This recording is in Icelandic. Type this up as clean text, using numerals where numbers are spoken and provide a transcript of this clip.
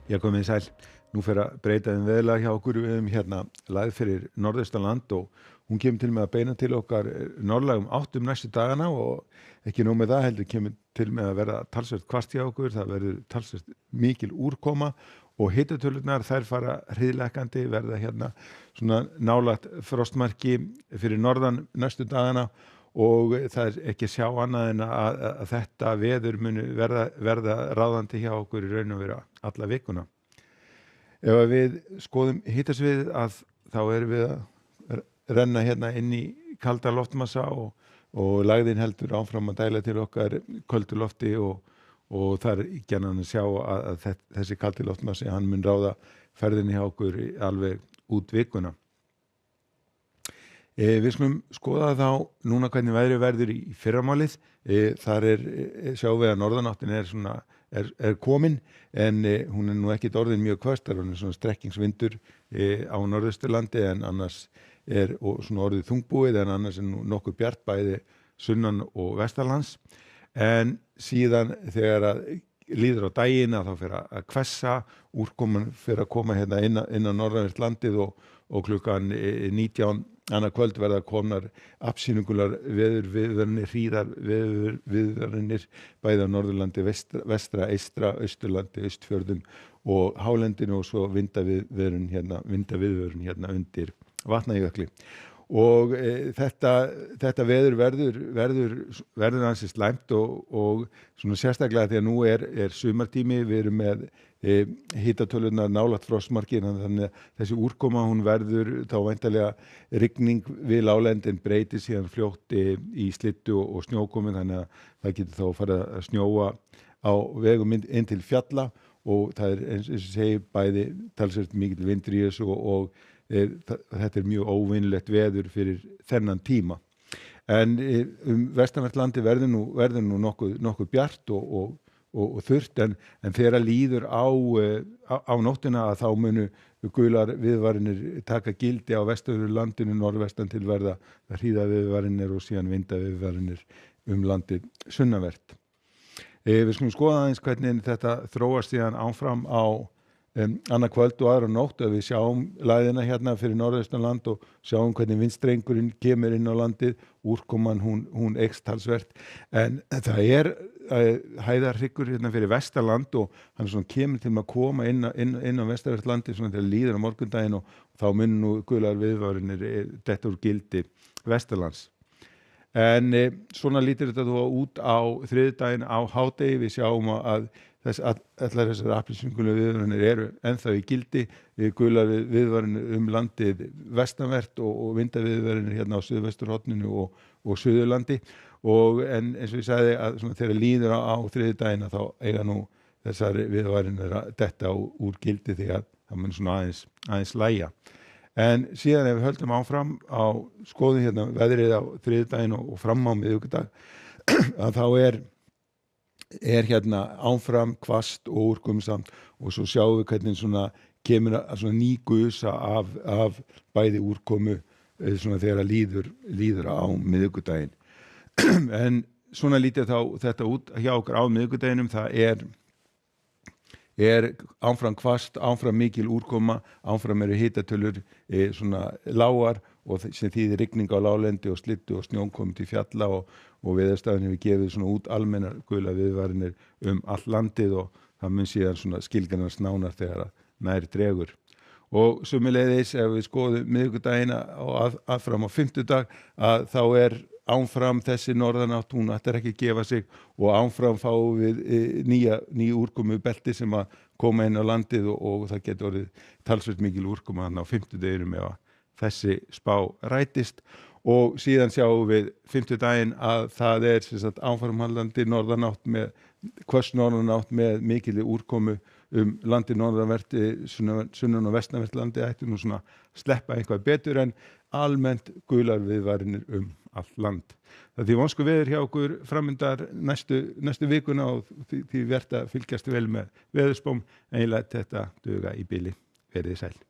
Já, komið þið sæl. Nú fer að breyta veðurlag hjá okkur. Við höfum hérna lagð fyrir norðaustanland og hún kemur til með að beina til okkar norðlægum áttum næstu dagana og ekki nóg með það heldur kemur til með að verða talsvert hvasst hjá okkur. Það verður talsvert mikil úrkoma og hitatölurnar þær fara hríðlækkandi, verða hérna svona nálægt frostmarki fyrir norðan næstu dagana og það er ekki að sjá annað en að þetta veður muni verða ráðandi hjá okkur í raun og vera alla vikuna. Ef við skoðum hitasviðið að þá erum við að renna hérna inn í kalda loftmassa og lagðin heldur áfram að dæla til okkar köldu lofti og þar gjarnan að sjá að þessi kaldi loftmassi hann mun ráða ferðinni hjá okkur alveg út vikuna. Við skulum skoða þá núna hvernig veðrið verður í fyrramálið. Þar sjáum við að norðanáttin er komin en hún er nú ekki orðin mjög hvöss, hún er svona strekkingsvindur á norðausturlandi en annars og svona orðið þungbúið en annars nú nokkuð bjart bæði sunnan og vestanlands. En síðan þegar að líður á daginn að þá fer að hvessa, úrkoman fer að koma hérna inn á norðanvert landið og klukkan 19 annað kvöld verða komnar afsýningular veðurviðvaranir, hríðar veðurviðvaranir bæði á Norðurlandi, vestra, eystra, austurlandi, austfjörðum og hálendinu og svo vindaviðvörun hérna undir Vatnajökli. Og þetta veður verður ansi slæmt og svona sérstaklega því að nú er sumartími, við erum með hitatölurnar nálægt frostmarki þannig að þessi úrkoma hún verður þá væntanlega rigning við láglendin breytir síðan fljótt í slittu og snjókomi þannig að það getur þá farið að snjóa á vegum inn til fjalla og það er eins og segi bæði talsvert mikill vindur í þessu og þetta er mjög óvinnlegt veður fyrir þennan tíma. En vestanvert landi verður nú nokkuð bjart og þurrt en þegar líður á nóttina að þá munu gular viðvaranir taka gildi á vesturlandinu, norðvestan til verða hríðaviðvaranir og síðan vindaviðvaranir landið sunnanvert. Við skulum skoða aðeins hvernig þetta þróast síðan áfram á annað kvöld og aðra nótt að við sjáum læðina hérna fyrir norðaustanland og sjáum hvernig vindstrengurinn kemur inn á landið, úrkoman hún eykst talsvert en það hæðarhryggur hérna fyrir vesturland og hann svona kemur til að koma inn á vestanvert landið svona til að líður á morgundaginn og þá mun nú gular viðvaranir detta úr gildi vesturlands. En svona lítur þetta þó út á þriðjudaginn á hádegi, við sjáum að allar þessar appelsínugulu viðvaranir eru ennþá í gildi, gular viðvaranir landið vestanvert og vindaviðvaranir hérna á suðvesturhorninu og Suðurlandi en eins og ég sagði að svona þegar líður á þriðjudaginn þá eiga nú þessar viðvaranir að detta úr gildi því að það mun svona aðeins lægja. En síðan ef við höldum áfram á skoðun hérna veðrið á þriðjudaginn og fram á miðvikudag að þá er hérna áfram hvasst og úrkomusamt og svo sjáum við hvernig svona kemur svona ný gusa af bæði úrkomu svona þegar líður á miðvikudaginn. En svona lítið þá þetta út hjá okkur á miðvikudaginum, það er áfram hvasst, áfram mikil úrkoma, áfram eru hitatölur svona lágar og sem þýðir rigning á láglendi og slittu og snjókomi til fjalla og veðurstofan hefur gefið svona út almennar gular viðvaranir allt landið og það mun síðan svona skilgreinast nánar þegar nær dregur. Og sömuleiðis ef við skoðum miðvikudaginn og aðfram á fimmtudag að þá er áfram þessi norðanátt, hún ætlar ekki að gefa sig og áfram fáum við ný úrkomu belti sem að koma inn á landið og það getur orðið talsvert mikil úrkoma á fimmtudeginum ef þessi spá rætist og síðan sjáum við fimmtudaginn að það er sem sagt áframhaldandi norðanátt með hvöss norðanátt með mikilli úrkomu landið norðanvert, sunnan og vestanvert landið ætti nú svona sleppa eitthvað betur en almennt gular viðvaranir allt land. Það er því vonsku veður hjá okkur framundar næstu vikuna og því vert að fylgjast vel með veðurspám en ég læt þetta duga í bili. Verið sæl.